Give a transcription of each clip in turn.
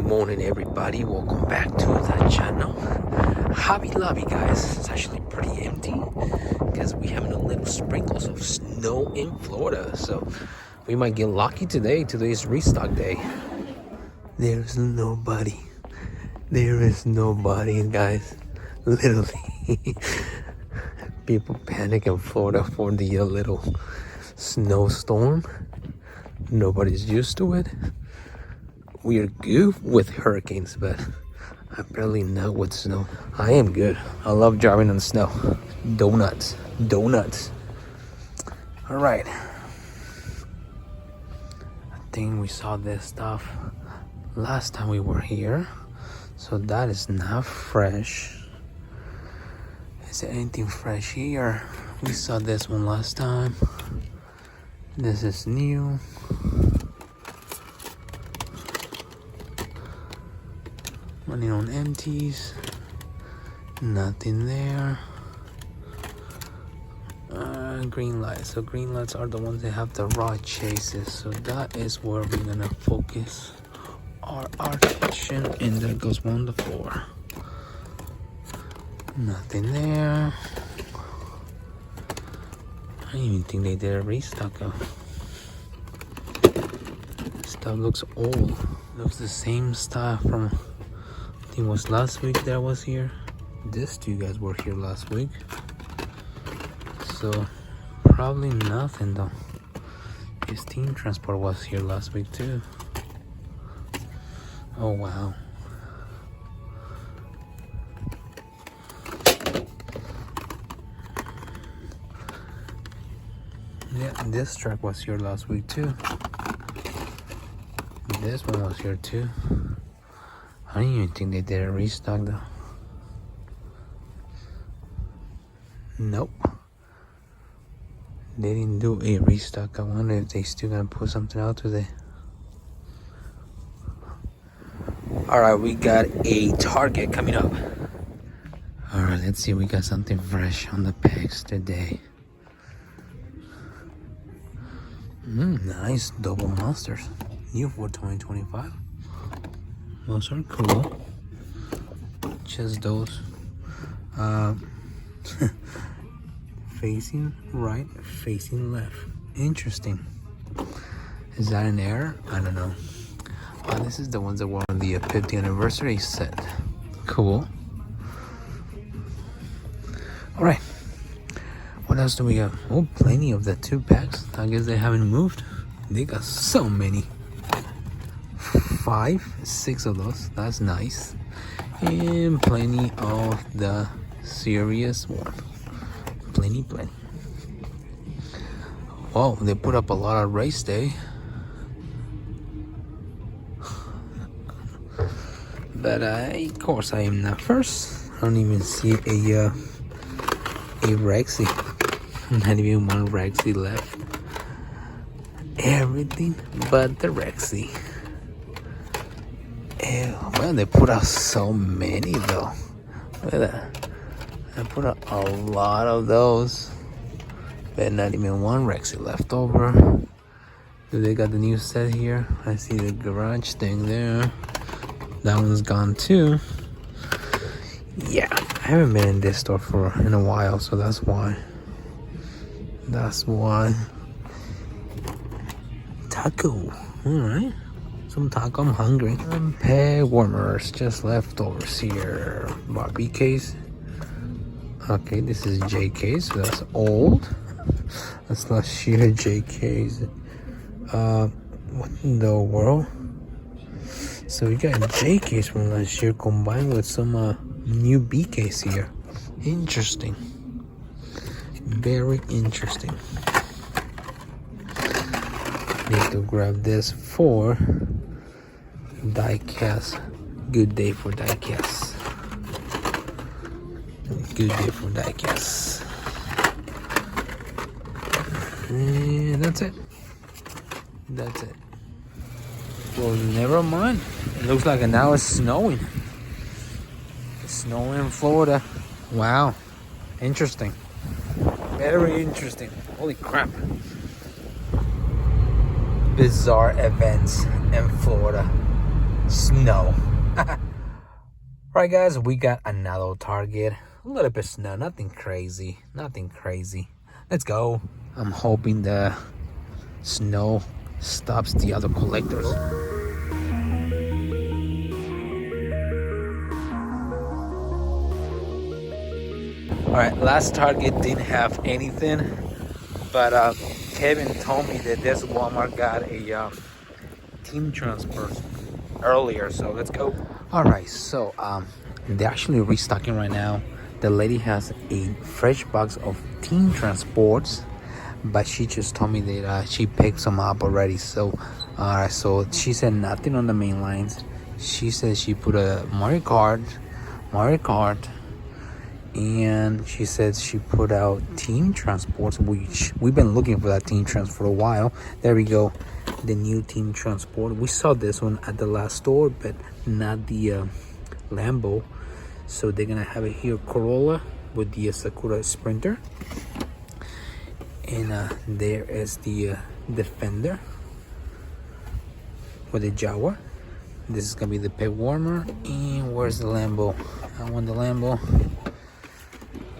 morning, everybody. Welcome back to the channel. Hobby Lobby, guys. It's actually pretty empty because we having a little sprinkles of snow in Florida, so we might get lucky today. Today's restock day. There's nobody. There is nobody, guys. Literally, people panic in Florida for the little snowstorm. Nobody's used to it. We are good with hurricanes, but apparently not with snow. I am good. I love driving on snow. Donuts. All right. I think we saw this stuff last time we were here, so that is not fresh. Is there anything fresh here? We saw this one last time. This is new. Running on empties. Nothing there. Green lights. So green lights are the ones that have the raw chases. So that is where we're gonna focus our attention. And there goes one on the floor. Nothing there. I didn't even think they did a restock of. Stuff looks old. Looks the same stuff from, I think it was last week that I was here. These two guys were here last week. So probably nothing though. His team transport was here last week too. Oh wow. Yeah, this truck was here last week too. This one was here too. I don't even think they did a restock though. Nope. They didn't do a restock. I wonder if they still gonna put something out today. Alright, we got a Target coming up. Alright, let's see. We got something fresh on the pegs today. Nice double monsters. New for 2025. Those are cool. Just those. Facing right, facing left. Interesting. Is that an error? I don't know. Oh, this is the ones that were on the 50th anniversary set. Cool. Alright. What else do we got? Oh, plenty of the 2-packs. I guess they haven't moved. They got so many. 5, 6 of those. That's nice. And plenty of the serious one. Plenty. Wow, they put up a lot of race day. But of course I am not first. I don't even see a Rexy. Not even one Rexy left. Everything but the Rexy. Well, they put out so many though. Look at that. They put out a lot of those. But not even one Rexy left over. Do they got the new set here? I see the garage thing there. That one's gone too. Yeah, I haven't been in this store in a while, so that's why. Taco. Alright. Some taco. I'm hungry. Peg warmers. Just leftovers here. Barbie case. Okay, this is JK, so that's old. That's not sheer JKs. What in the world? So we got JKs from last year combined with some new BKs here. Interesting. Very interesting. Need to grab this for diecast. Good day for diecast. Good day for diecast. And that's it. Well, never mind. It looks like now it's snowing. It's snowing in Florida. Wow. Interesting. Very interesting. Holy crap. Bizarre events in Florida. snow. Right, guys, we got another target. A little bit snow, nothing crazy. Let's go. I'm hoping the snow stops the other collectors. All right, last target didn't have anything, but Kevin told me that this Walmart got a team transfer earlier, so let's go. All right, so they're actually restocking right now. The lady has a fresh box of team transports, but she just told me that she picked some up already. So so she said nothing on the main lines. She said she put a Mario Kart, and she said she put out team transports, which we've been looking for that team transport for a while. There we go, the new team transport. We saw this one at the last store, but not the Lambo. So they're gonna have it here, Corolla with the Sakura Sprinter, and there is the Defender with the Jaguar. This is gonna be the pit warmer. And where's the Lambo? I want the Lambo.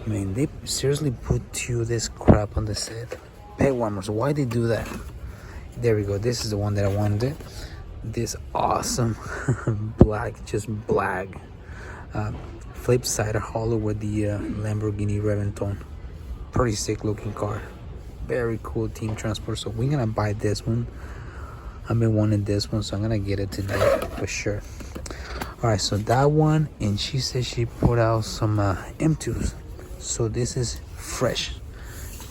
Man, they seriously put this crap on the set. Pit warmers, why they do that? There we go, this is the one that I wanted. This awesome black, just black flip side hollow with the Lamborghini Reventon. Pretty sick looking car. Very cool team transport. So we're gonna buy this one. I've been wanting this one, so I'm gonna get it today for sure. All right, so that one, and she said she put out some M2s. So this is fresh.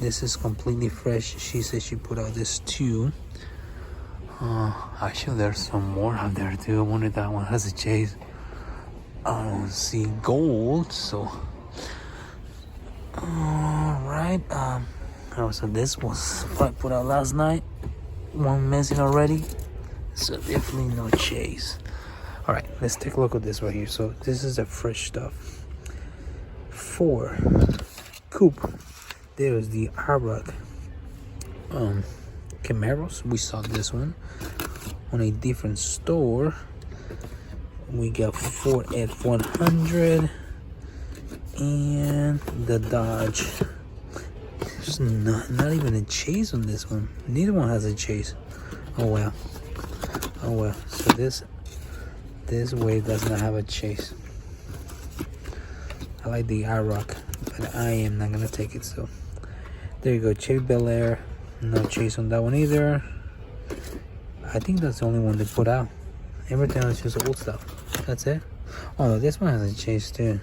This is completely fresh. She said she put out this too. Actually, there's some more out there too. I wonder if that one has a chase. I don't see gold, so all right. So this was put out last night. One missing already, so definitely no chase. All right, let's take a look at this right here. So this is the fresh stuff. 4 coupe. There's the Arak Camaros. We saw this one on a different store. We got Ford F100 and the Dodge. There's not even a chase on this one. Neither one has a chase. Oh well. So this wave does not have a chase. I like the Arak, but I am not gonna take it. So there you go, Chevy Bel Air. No chase on that one either. I think that's the only one they put out. Everything else is just old stuff. That's it. Oh no, this one has a chase too.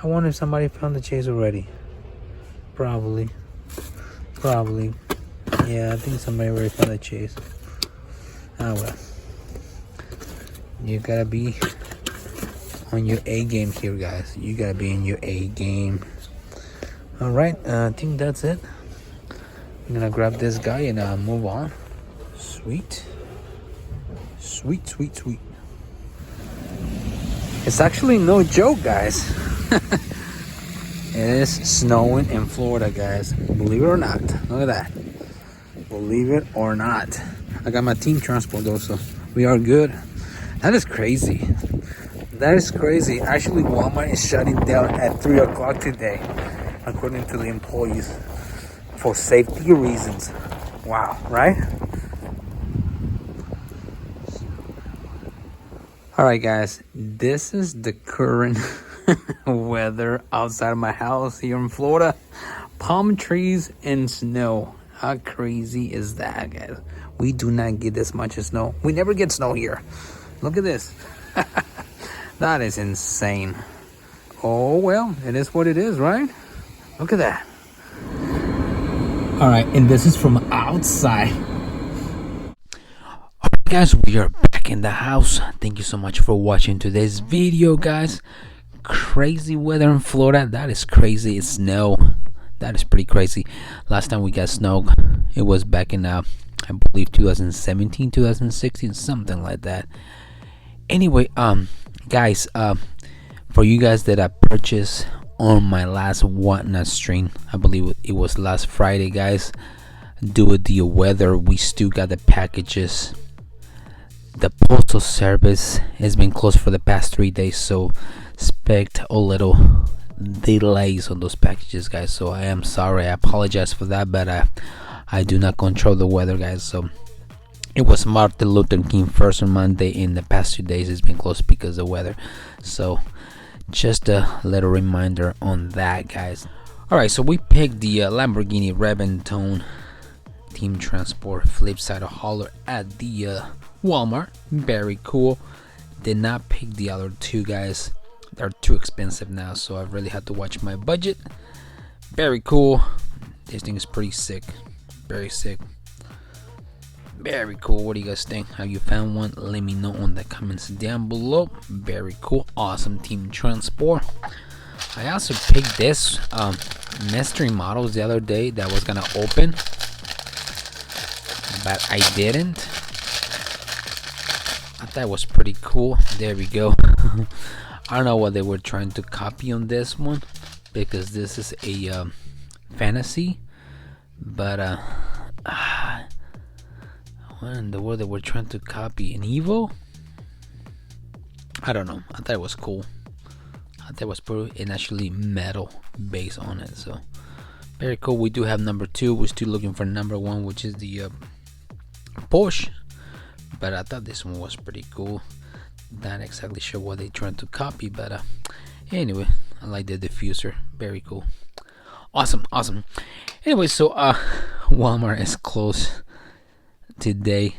I wonder if somebody found the chase already. Probably. Yeah, I think somebody already found the chase. Ah well. You gotta be on your A game here, guys. You gotta be in your A game. All right, I think that's it. I'm gonna grab this guy and move on. Sweet. It's actually no joke, guys. It is snowing in Florida, guys. Believe it or not. Look at that. Believe it or not. I got my team transport though, so we are good. That is crazy. Actually, Walmart is shutting down at 3 o'clock today, according to the employees, for safety reasons. Wow, right? All right, guys, this is the current weather outside of my house here in Florida. Palm trees and snow. How crazy is that, guys? We do not get this much snow. We never get snow here. Look at this. That is insane. Oh well, it is what it is, right? Look at that. All right, and this is from outside. Alright, guys, we are back in the house. Thank you so much for watching today's video, guys. Crazy weather in Florida. That is crazy. It's snow. That is pretty crazy. Last time we got snow, it was back in I believe 2017, 2016, something like that. Anyway, guys, for you guys that I purchased on my last Whatnot stream, I believe it was last Friday, guys, due to the weather, we still got the packages the postal service has been closed for the past 3 days, so expect a little delays on those packages, guys. So I am sorry, I apologize for that, but I do not control the weather, guys. So it was Martin Luther King first on Monday. In the past 2 days it's been closed because of weather, so just a little reminder on that, guys. All right, so we picked the Lamborghini Reventone Team Transport flip side of hauler at the Walmart. Very cool. Did not pick the other two, guys. They're too expensive now, so I really had to watch my budget. Very cool. This thing is pretty sick. Very sick. Very cool. What do you guys think? Have you found one? Let me know in the comments down below. Very cool. Awesome Team Transport. I also picked this mystery models the other day that was gonna open, but I didn't. I thought it was pretty cool. There we go. I don't know what they were trying to copy on this one, because this is a fantasy, but what in the world they were trying to copy? An Evo? I don't know. I thought it was cool. I thought it was pretty, and actually metal base on it, so very cool. We do have number 2. We're still looking for number 1, which is the Porsche, but I thought this one was pretty cool. Not exactly sure what they trying to copy, but anyway, I like the diffuser. Very cool. Awesome. Anyway, so Walmart is closed today,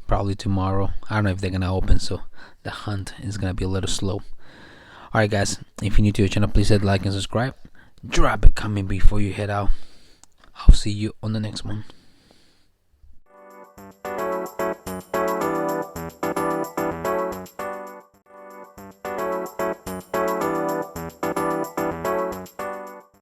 probably tomorrow. I don't know if they're gonna open, so the hunt is gonna be a little slow. Alright, guys, if you're new to the channel, please hit like and subscribe. Drop a comment before you head out. I'll see you on the next one.